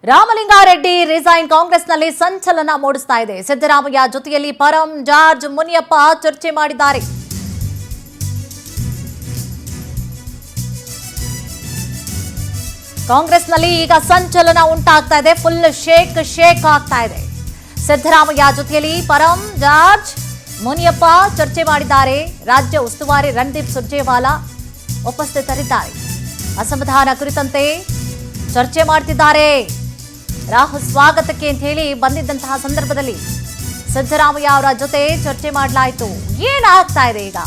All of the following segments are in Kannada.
ರಾಮಲಿಂಗಾರೆಡ್ಡಿ ರಿಸೈನ್ ಕಾಂಗ್ರೆಸ್ನಲ್ಲಿ ಸಂಚಲನ ಮೂಡಿಸ್ತಾ ಇದೆ. ಸಿದ್ದರಾಮಯ್ಯ ಜೊತೆಯಲ್ಲಿ ಪರಂ ಜಾರ್ಜ್ ಮುನಿಯಪ್ಪ ಚರ್ಚೆ ಮಾಡಿದ್ದಾರೆ. ಕಾಂಗ್ರೆಸ್ನಲ್ಲಿ ಈಗ ಸಂಚಲನ ಉಂಟಾಗ್ತಾ ಇದೆ. ಫುಲ್ ಶೇಕ್ ಆಗ್ತಾ ಇದೆ. ಸಿದ್ದರಾಮಯ್ಯ ಜೊತೆಯಲ್ಲಿ ಪರಂ ಜಾರ್ಜ್ ಮುನಿಯಪ್ಪ ಚರ್ಚೆ ಮಾಡಿದ್ದಾರೆ. ರಾಜ್ಯ ಉಸ್ತುವಾರಿ ರಣದೀಪ್ ಸುರ್ಜೇವಾಲಾ ಉಪಸ್ಥಿತರಿದ್ದಾರೆ. ಅಸಮಾಧಾನ ಕುರಿತಂತೆ ಚರ್ಚೆ ಮಾಡ್ತಿದ್ದಾರೆ. ರಾಹುಲ್ ಸ್ವಾಗತಕ್ಕೆ ಅಂತ ಹೇಳಿ ಬಂದಿದ್ದಂತಹ ಸಂದರ್ಭದಲ್ಲಿ ಸಿದ್ದರಾಮಯ್ಯ ಅವರ ಜೊತೆ ಚರ್ಚೆ ಮಾಡಲಾಯಿತು. ಏನಾಗ್ತಾ ಇದೆ ಈಗ?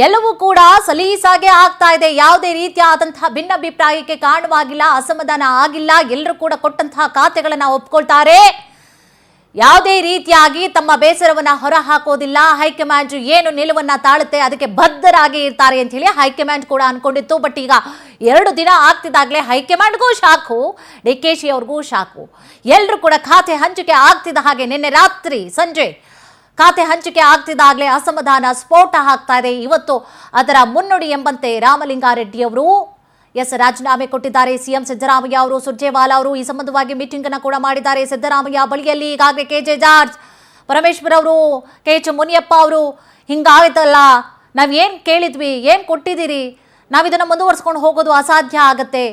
ಎಲ್ಲವೂ ಕೂಡ ಸಲೀಸಾಗೆ ಆಗ್ತಾ ಇದೆ. ಯಾವುದೇ ರೀತಿಯಾದಂತಹ ಭಿನ್ನಾಭಿಪ್ರಾಯಕ್ಕೆ ಕಾರಣವಾಗಿಲ್ಲ, ಅಸಮಾಧಾನ ಆಗಿಲ್ಲ. ಎಲ್ಲರೂ ಕೂಡ ಕೊಟ್ಟಂತಹ ಖಾತೆಗಳನ್ನ ಒಪ್ಕೊಳ್ತಾರೆ. ಯಾವುದೇ ರೀತಿಯಾಗಿ ತಮ್ಮ ಬೇಸರವನ್ನ ಹೊರ ಹಾಕೋದಿಲ್ಲ. ಹೈಕಮಾಂಡ್ ಏನು ನಿಲುವನ್ನ ತಾಳುತ್ತೆ ಅದಕ್ಕೆ ಬದ್ಧರಾಗಿ ಇರ್ತಾರೆ ಅಂತ ಹೇಳಿ ಹೈಕಮಾಂಡ್ ಕೂಡ ಅನ್ಕೊಂಡಿತ್ತು. ಬಟ್ ಈಗ 2 ದಿನ ಆಗ್ತಿದ್ದಾಗಲೇ ಹೈಕಮಾಂಡ್ಗೂ ಶಾಕು, DKC ಅವ್ರಿಗೂ ಶಾಕು. ಎಲ್ಲರೂ ಕೂಡ ಖಾತೆ ಹಂಚಿಕೆ ಆಗ್ತಿದ್ದ ಹಾಗೆ ನಿನ್ನೆ ರಾತ್ರಿ ಸಂಜೆ ಖಾತೆ ಹಂಚಿಕೆ ಆಗ್ತಿದ್ದಾಗಲೇ ಅಸಮಾಧಾನ ಸ್ಫೋಟ ಆಗ್ತಾ ಇದೆ. ಇವತ್ತು ಅದರ ಮುನ್ನುಡಿ ಎಂಬಂತೆ ರಾಮಲಿಂಗಾರೆಡ್ಡಿ ಅವರು ರಾಜೀನಾಮೆ ಕೊಟ್ಟಿದ್ದಾರೆ. ಸಿಎಂ ಸಿದ್ದರಾಮಯ್ಯ ಅವರು ಸುರ್ಜೇವಾಲಾ ಅವರು ಈ ಸಂಬಂಧವಾಗಿ ಮೀಟಿಂಗ್ ಅನ್ನು ಕೂಡ ಮಾಡಿದ್ದಾರೆ. ಸಿದ್ದರಾಮಯ್ಯ ಬಳಿಯಲ್ಲಿ ಈಗಾಗಲೇ KJ ಜಾರ್ಜ್, ಪರಮೇಶ್ವರ್ ಅವರು, KH ಮುನಿಯಪ್ಪ ಅವರು ಹಿಂಗಾಯ್ತಲ್ಲ, ನಾವು ಏನು ಕೇಳಿದ್ವಿ, ಏನು ಕೊಟ್ಟಿದ್ದೀರಿ, ನಾವಿದನ್ನು ಮುಂದುವರ್ಸ್ಕೊಂಡು ಹೋಗೋದು ಅಸಾಧ್ಯ ಆಗತ್ತೆ,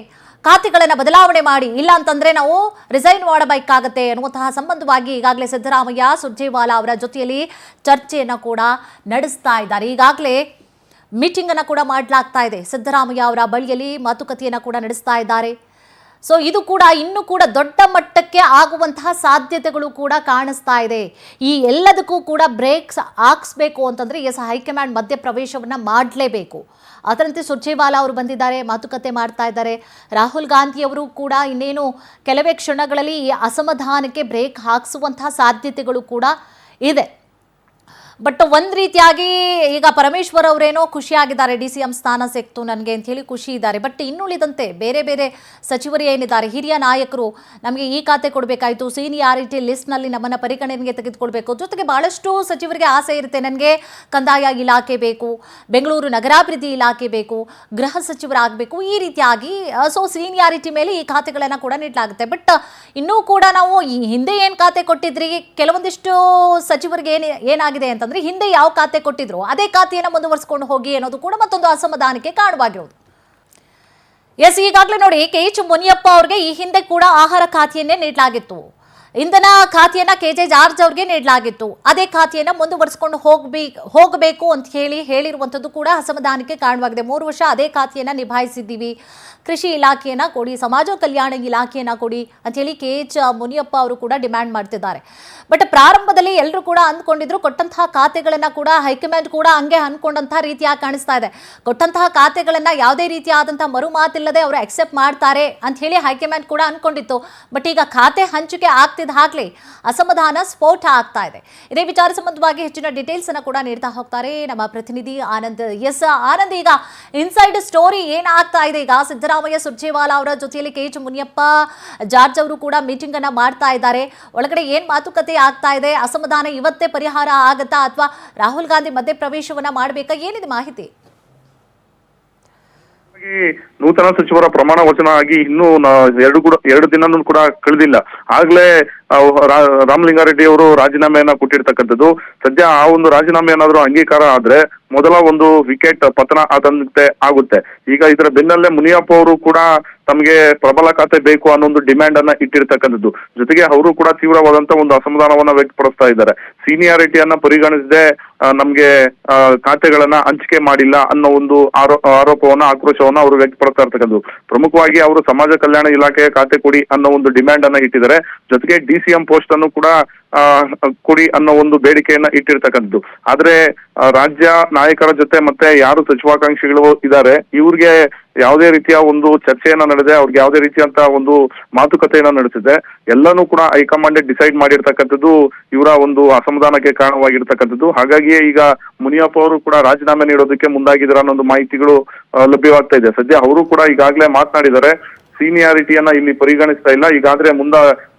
ಖಾತೆಗಳನ್ನು ಬದಲಾವಣೆ ಮಾಡಿ, ಇಲ್ಲ ಅಂತಂದ್ರೆ ನಾವು ರಿಸೈನ್ ಮಾಡಬೇಕಾಗತ್ತೆ ಅನ್ನುವಂತಹ ಸಂಬಂಧವಾಗಿ ಈಗಾಗಲೇ ಸಿದ್ದರಾಮಯ್ಯ ಸುರ್ಜೇವಾಲಾ ಅವರ ಜೊತೆಯಲ್ಲಿ ಚರ್ಚೆಯನ್ನು ಕೂಡ ನಡೆಸ್ತಾ ಇದ್ದಾರೆ. ಈಗಾಗಲೇ ಮೀಟಿಂಗ್ ಅನ್ನು ಕೂಡ ಮಾಡಲಾಗ್ತಾ ಇದೆ. ಸಿದ್ದರಾಮಯ್ಯ ಅವರ ಬಳಿಯಲ್ಲಿ ಮಾತುಕತೆಯನ್ನು ಕೂಡ ನಡೆಸ್ತಾ ಇದ್ದಾರೆ. ಸೊ ಇದು ಕೂಡ ಇನ್ನೂ ಕೂಡ ದೊಡ್ಡ ಮಟ್ಟಕ್ಕೆ ಆಗುವಂತಹ ಸಾಧ್ಯತೆಗಳು ಕೂಡ ಕಾಣಿಸ್ತಾ ಇದೆ. ಈ ಎಲ್ಲದಕ್ಕೂ ಕೂಡ ಬ್ರೇಕ್ಸ್ ಹಾಕ್ಸ್ಬೇಕು ಅಂತಂದ್ರೆ ಹೈಕಮಾಂಡ್ ಮಧ್ಯಪ್ರವೇಶವನ್ನ ಮಾಡಲೇಬೇಕು. ಅದರಂತೆ ಸುರ್ಜೇವಾಲಾ ಅವರು ಬಂದಿದ್ದಾರೆ, ಮಾತುಕತೆ ಮಾಡ್ತಾ ಇದ್ದಾರೆ. ರಾಹುಲ್ ಗಾಂಧಿ ಅವರು ಕೂಡ ಇನ್ನೇನು ಕೆಲವೇ ಕ್ಷಣಗಳಲ್ಲಿ ಈ ಅಸಮಾಧಾನಕ್ಕೆ ಬ್ರೇಕ್ ಹಾಕಿಸುವಂತಹ ಸಾಧ್ಯತೆಗಳು ಕೂಡ ಇದೆ. ಬಟ್ ಒಂದು ರೀತಿಯಾಗಿ ಈಗ ಪರಮೇಶ್ವರ್ ಅವರೇನೋ ಖುಷಿಯಾಗಿದ್ದಾರೆ, DCM ಸ್ಥಾನ ಸಿಕ್ತು ನನಗೆ ಅಂತ ಹೇಳಿ ಖುಷಿ ಇದ್ದಾರೆ. ಬಟ್ ಇನ್ನುಳಿದಂತೆ ಬೇರೆ ಬೇರೆ ಸಚಿವರು ಏನಿದ್ದಾರೆ, ಹಿರಿಯ ನಾಯಕರು, ನಮಗೆ ಈ ಖಾತೆ ಕೊಡಬೇಕಾಯಿತು, ಸೀನಿಯಾರಿಟಿ ಲಿಸ್ಟ್ನಲ್ಲಿ ನಮ್ಮನ್ನು ಪರಿಗಣನೆಗೆ ತೆಗೆದುಕೊಳ್ಬೇಕು. ಜೊತೆಗೆ ಭಾಳಷ್ಟು ಸಚಿವರಿಗೆ ಆಸೆ ಇರುತ್ತೆ, ನನಗೆ ಕಂದಾಯ ಇಲಾಖೆ ಬೇಕು, ಬೆಂಗಳೂರು ನಗರಾಭಿವೃದ್ಧಿ ಇಲಾಖೆ ಬೇಕು, ಗೃಹ ಸಚಿವರಾಗಬೇಕು, ಈ ರೀತಿಯಾಗಿ ಸೊ ಸೀನಿಯಾರಿಟಿ ಮೇಲೆ ಈ ಖಾತೆಗಳನ್ನು ಕೂಡ ನೀಡಲಾಗುತ್ತೆ. ಬಟ್ ಇನ್ನೂ ಕೂಡ ನಾವು ಈ ಹಿಂದೆ ಏನು ಖಾತೆ ಕೊಟ್ಟಿದ್ರಿ, ಕೆಲವೊಂದಿಷ್ಟು ಸಚಿವರಿಗೆ ಏನಾಗಿದೆ ಅಂತಂದ್ರೆ ಹಿಂದೆ ಯಾವ ಖಾತೆ ಕೊಟ್ಟಿದ್ರು ಅದೇ ಖಾತೆಯನ್ನು ಮುಂದುವರಿಸಿಕೊಂಡು ಹೋಗಿ ಅನ್ನೋದು ಕೂಡ ಮತ್ತೊಂದು ಅಸಮಾಧಾನಕ್ಕೆ ಕಾರಣವಾಗಿರೋದು. ಈಗಾಗಲೇ ನೋಡಿ, KH ಮುನಿಯಪ್ಪ ಅವರಿಗೆ ಈ ಹಿಂದೆ ಕೂಡ ಆಹಾರ ಖಾತೆಯನ್ನೇ ನೀಡಲಾಗಿತ್ತು, ಇಂಧನ ಖಾತೆಯನ್ನ KJ ಜಾರ್ಜ್ ಅವ್ರಿಗೆ ನೀಡಲಾಗಿತ್ತು. ಅದೇ ಖಾತೆಯನ್ನ ಮುಂದುವರಿಸಿಕೊಂಡು ಹೋಗಬೇಕು ಅಂತ ಹೇಳಿರುವಂಥದ್ದು ಕೂಡ ಅಸಮಾಧಾನಕ್ಕೆ ಕಾರಣವಾಗಿದೆ. 3 ವರ್ಷ ಅದೇ ಖಾತೆಯನ್ನ ನಿಭಾಯಿಸಿದ್ದೀವಿ, ಕೃಷಿ ಇಲಾಖೆಯನ್ನ ಕೊಡಿ, ಸಮಾಜ ಕಲ್ಯಾಣ ಇಲಾಖೆಯನ್ನ ಕೊಡಿ ಅಂತ ಹೇಳಿ KH ಮುನಿಯಪ್ಪ ಅವರು ಕೂಡ ಡಿಮ್ಯಾಂಡ್ ಮಾಡ್ತಿದ್ದಾರೆ. ಬಟ್ ಪ್ರಾರಂಭದಲ್ಲಿ ಎಲ್ಲರೂ ಕೂಡ ಅಂದ್ಕೊಂಡಿದ್ರು, ಕೊಟ್ಟಂತಹ ಖಾತೆಗಳನ್ನ ಕೂಡ ಹೈಕಮಾಂಡ್ ಕೂಡ ಹಂಗೆ ಅನ್ಕೊಂಡಂತಹ ರೀತಿಯಾಗಿ ಕಾಣಿಸ್ತಾ ಇದೆ. ಕೊಟ್ಟಂತಹ ಖಾತೆಗಳನ್ನ ಯಾವುದೇ ರೀತಿಯಾದಂತಹ ಮರು ಮಾತಿಲ್ಲದೆ ಅವರು ಅಕ್ಸೆಪ್ಟ್ ಮಾಡ್ತಾರೆ ಅಂತ ಹೇಳಿ ಹೈಕಮಾಂಡ್ ಕೂಡ ಅನ್ಕೊಂಡಿತ್ತು. ಬಟ್ ಈಗ ಖಾತೆ ಹಂಚಿಕೆ ಆಗ್ತಿದ್ದಾಗಲೇ ಅಸಮಾಧಾನ ಸ್ಫೋಟ ಆಗ್ತಾ ಇದೆ. ಇದೇ ವಿಚಾರ ಸಂಬಂಧವಾಗಿ ಹೆಚ್ಚಿನ ಡೀಟೇಲ್ಸ್ ಅನ್ನ ಕೂಡ ನೀಡ್ತಾ ಹೋಗ್ತಾರೆ ನಮ್ಮ ಪ್ರತಿನಿಧಿ ಆನಂದ್. ಆನಂದ್, ಈಗ ಇನ್ಸೈಡ್ ಸ್ಟೋರಿ ಏನಾಗ್ತಾ ಇದೆ? ಈಗ ಸಿದ್ದರಾಮಯ್ಯ ಸುರ್ಜೇವಾಲಾ ಅವರ ಜೊತೆಯಲ್ಲಿ KH ಮುನಿಯಪ್ಪ ಜಾರ್ಜ್ ಅವರು ಕೂಡ ಮೀಟಿಂಗ್ ಅನ್ನ ಮಾಡ್ತಾ ಇದ್ದಾರೆ. ಒಳಗಡೆ ಏನ್ ಮಾತುಕತೆ ಆಗ್ತಾ ಇದೆ? ಅಸಮಾಧಾನ ಇವತ್ತೇ ಪರಿಹಾರ ಆಗತ್ತಾ ಅಥವಾ ರಾಹುಲ್ ಗಾಂಧಿ ಮಧ್ಯಪ್ರವೇಶವನ್ನ ಮಾಡಬೇಕಾ? ಏನಿದೆ ಮಾಹಿತಿ? ನೂತನ ಸಚಿವರ ಪ್ರಮಾಣ ವಚನ ಆಗಿ ಇನ್ನೂ 2 ದಿನ ಕೂಡ ಕಳೆದಿಲ್ಲ. ಆಗ್ಲೇ ರಾಮಲಿಂಗಾರೆಡ್ಡಿ ಅವರು ರಾಜೀನಾಮೆಯನ್ನ ಕೊಟ್ಟಿರ್ತಕ್ಕಂಥದ್ದು. ಸದ್ಯ ಆ ಒಂದು ರಾಜೀನಾಮೆ ಏನಾದ್ರು ಅಂಗೀಕಾರ ಆದ್ರೆ ಮೊದಲ ಒಂದು ವಿಕೆಟ್ ಪತನ ಆದಂತೆ ಆಗುತ್ತೆ. ಈಗ ಇದರ ಬೆನ್ನಲ್ಲೇ ಮುನಿಯಪ್ಪ ಅವರು ಕೂಡ ತಮಗೆ ಪ್ರಬಲ ಖಾತೆ ಬೇಕು ಅನ್ನೋ ಒಂದು ಡಿಮ್ಯಾಂಡ್ ಅನ್ನ ಇಟ್ಟಿರ್ತಕ್ಕಂಥದ್ದು. ಜೊತೆಗೆ ಅವರು ಕೂಡ ತೀವ್ರವಾದಂತ ಒಂದು ಅಸಮಾಧಾನವನ್ನ ವ್ಯಕ್ತಪಡಿಸ್ತಾ ಇದ್ದಾರೆ. ಸೀನಿಯಾರಿಟಿಯನ್ನ ಪರಿಗಣಿಸದೆ ನಮ್ಗೆ ಖಾತೆಗಳನ್ನ ಹಂಚಿಕೆ ಮಾಡಿಲ್ಲ ಅನ್ನೋ ಒಂದು ಆರೋಪವನ್ನ, ಆಕ್ರೋಶವನ್ನ ಅವರು ವ್ಯಕ್ತಪಡಿಸ್ತಾ ಇರ್ತಕ್ಕಂಥದ್ದು. ಪ್ರಮುಖವಾಗಿ ಅವರು ಸಮಾಜ ಕಲ್ಯಾಣ ಇಲಾಖೆಯ ಖಾತೆ ಕೊಡಿ ಅನ್ನೋ ಒಂದು ಡಿಮ್ಯಾಂಡ್ ಅನ್ನ ಇಟ್ಟಿದ್ದಾರೆ. ಜೊತೆಗೆ DCM ಪೋಸ್ಟ್ ಅನ್ನು ಕೂಡ ಕೊಡಿ ಅನ್ನೋ ಒಂದು ಬೇಡಿಕೆಯನ್ನ ಇಟ್ಟಿರ್ತಕ್ಕಂಥದ್ದು. ಆದ್ರೆ ರಾಜ್ಯ ನಾಯಕರ ಜೊತೆ ಮತ್ತೆ ಯಾರು ಸಚಿವಾಕಾಂಕ್ಷಿಗಳು ಇದ್ದಾರೆ ಇವ್ರಿಗೆ ಯಾವುದೇ ರೀತಿಯ ಒಂದು ಚರ್ಚೆಯನ್ನ ನಡೆದೆ, ಅವ್ರಿಗೆ ಯಾವುದೇ ರೀತಿಯಂತ ಒಂದು ಮಾತುಕತೆಯನ್ನ ನಡೆಸಿದೆ. ಎಲ್ಲಾನು ಕೂಡ ಹೈಕಮಾಂಡ್ ಡಿಸೈಡ್ ಮಾಡಿರ್ತಕ್ಕಂಥದ್ದು ಇವರ ಒಂದು ಅಸಮಾಧಾನಕ್ಕೆ ಕಾರಣವಾಗಿರ್ತಕ್ಕಂಥದ್ದು. ಹಾಗಾಗಿಯೇ ಈಗ ಮುನಿಯಪ್ಪ ಅವರು ಕೂಡ ರಾಜೀನಾಮೆ ನೀಡೋದಕ್ಕೆ ಮುಂದಾಗಿದ್ದಾರೆ ಅನ್ನೋ ಒಂದು ಮಾಹಿತಿಗಳು ಲಭ್ಯವಾಗ್ತಾ ಇದೆ. ಸದ್ಯ ಅವರು ಕೂಡ ಈಗಾಗಲೇ ಮಾತನಾಡಿದ್ದಾರೆ, ಸೀನಿಯಾರಿಟಿಯನ್ನ ಇಲ್ಲಿ ಪರಿಗಣಿಸ್ತಾ ಇಲ್ಲ, ಈಗಾದ್ರೆ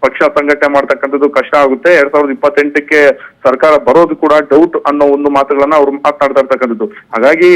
ಪಕ್ಷ ಸಂಘಟನೆ ಮಾಡ್ತಕ್ಕಂಥದ್ದು ಕಷ್ಟ ಆಗುತ್ತೆ. 2028ಕ್ಕೆ ಸರ್ಕಾರ ಬರೋದು ಕೂಡ ಡೌಟ್ ಅನ್ನೋ ಒಂದು ಮಾತುಗಳನ್ನ ಅವ್ರು ಮಾತನಾಡ್ತಾ ಇರ್ತಕ್ಕಂಥದ್ದು. ಹಾಗಾಗಿ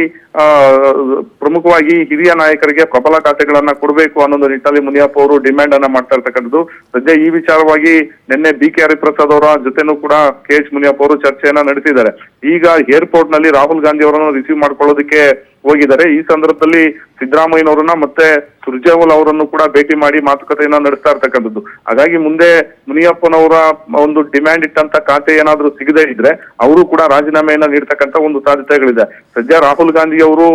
ಪ್ರಮುಖವಾಗಿ ಹಿರಿಯ ನಾಯಕರಿಗೆ ಪ್ರಬಲ ಖಾತೆಗಳನ್ನ ಕೊಡಬೇಕು ಅನ್ನೋ ನಿಟ್ಟಿನಲ್ಲಿ ಮುನಿಯಪ್ಪ ಅವರು ಡಿಮ್ಯಾಂಡ್ ಅನ್ನ ಮಾಡ್ತಾ ಇರ್ತಕ್ಕಂಥದ್ದು. ಸದ್ಯ ಈ ವಿಚಾರವಾಗಿ ನಿನ್ನೆ BK ಹರಿಪ್ರಸಾದ್ ಅವರ ಜೊತೆನೂ ಕೂಡ KH ಮುನಿಯಪ್ಪ ಅವರು ಚರ್ಚೆಯನ್ನ ನಡೆಸಿದ್ದಾರೆ. ಈಗ ಏರ್ಪೋರ್ಟ್ ನಲ್ಲಿ ರಾಹುಲ್ ಗಾಂಧಿ ಅವರನ್ನು ರಿಸೀವ್ ಮಾಡ್ಕೊಳ್ಳೋದಕ್ಕೆ ಹೋಗಿದ್ದಾರೆ. ಈ ಸಂದರ್ಭದಲ್ಲಿ ಸಿದ್ದರಾಮಯ್ಯನವರನ್ನ ಮತ್ತೆ ಸುರ್ಜೇವಾಲಾ ಅವರನ್ನು ಕೂಡ ಭೇಟಿ ಮಾಡಿ ಮಾತುಕತೆಯನ್ನ ನಡೆಸ್ತಾ ಇರ್ತಕ್ಕಂಥದ್ದು. ಹಾಗಾಗಿ ಮುಂದೆ ಮುನಿಯಪ್ಪನವರ ಒಂದು ಡಿಮ್ಯಾಂಡ್ ಇಟ್ಟಂತ ಖಾತೆ ಏನಾದ್ರೂ ಸಿಗದೇ ಇದ್ರೆ ಅವರು ಕೂಡ ರಾಜೀನಾಮೆಯನ್ನ ನೀಡ್ತಕ್ಕಂಥ ಒಂದು ಸಾಧ್ಯತೆಗಳಿದೆ. ಸದ್ಯ ರಾಹುಲ್ ಗಾಂಧಿ ಅವರು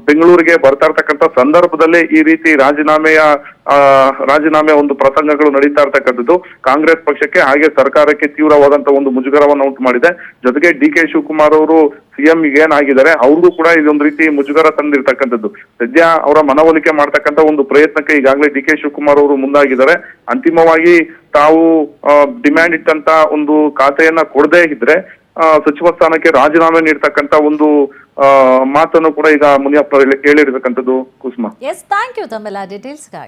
ಬೆಂಗಳೂರಿಗೆ ಬರ್ತಾ ಇರ್ತಕ್ಕಂಥ ಸಂದರ್ಭದಲ್ಲೇ ಈ ರೀತಿ ರಾಜೀನಾಮೆ ಒಂದು ಪ್ರಸಂಗಗಳು ನಡೀತಾ ಇರ್ತಕ್ಕಂಥದ್ದು ಕಾಂಗ್ರೆಸ್ ಪಕ್ಷಕ್ಕೆ ಹಾಗೆ ಸರ್ಕಾರಕ್ಕೆ ತೀವ್ರವಾದಂತ ಒಂದು ಮುಜುಗರವನ್ನು ಉಂಟು ಮಾಡಿದೆ. ಜೊತೆಗೆ DK ಶಿವಕುಮಾರ್ ಅವರು CM ಏನಾಗಿದ್ದಾರೆ ಅವ್ರಿಗೂ ಕೂಡ ಇದೊಂದು ರೀತಿ ಮುಜುಗರ ತಂದಿರ್ತಕ್ಕಂಥದ್ದು. ಸದ್ಯ ಅವರ ಮನವೊಲಿಕೆ ಮಾಡ್ತಕ್ಕಂಥ ಒಂದು ಪ್ರಯತ್ನಕ್ಕೆ ಈಗಾಗಲೇ DK ಶಿವಕುಮಾರ್ ಅವರು ಮುಂದಾಗಿದ್ದಾರೆ. ಅಂತಿಮವಾಗಿ ತಾವು ಡಿಮ್ಯಾಂಡ್ ಇಟ್ಟಂತ ಒಂದು ಖಾತೆಯನ್ನ ಕೊಡದೇ ಇದ್ರೆ ಸಚಿವ ಸ್ಥಾನಕ್ಕೆ ರಾಜೀನಾಮೆ ನೀಡ್ತಕ್ಕಂಥ ಒಂದು ಮಾತನ್ನು ಕೂಡ ಈಗ ಮುನಿಯಪ್ಪ ಹೇಳಿರ್ತಕ್ಕಂಥದ್ದು. ಕುಸುಮ, ಎಸ್, ಥ್ಯಾಂಕ್ ಯು ತಮ್ಮೆಲ್ಲ ಡೀಟೇಲ್ಸ್ಗಾಗಿ.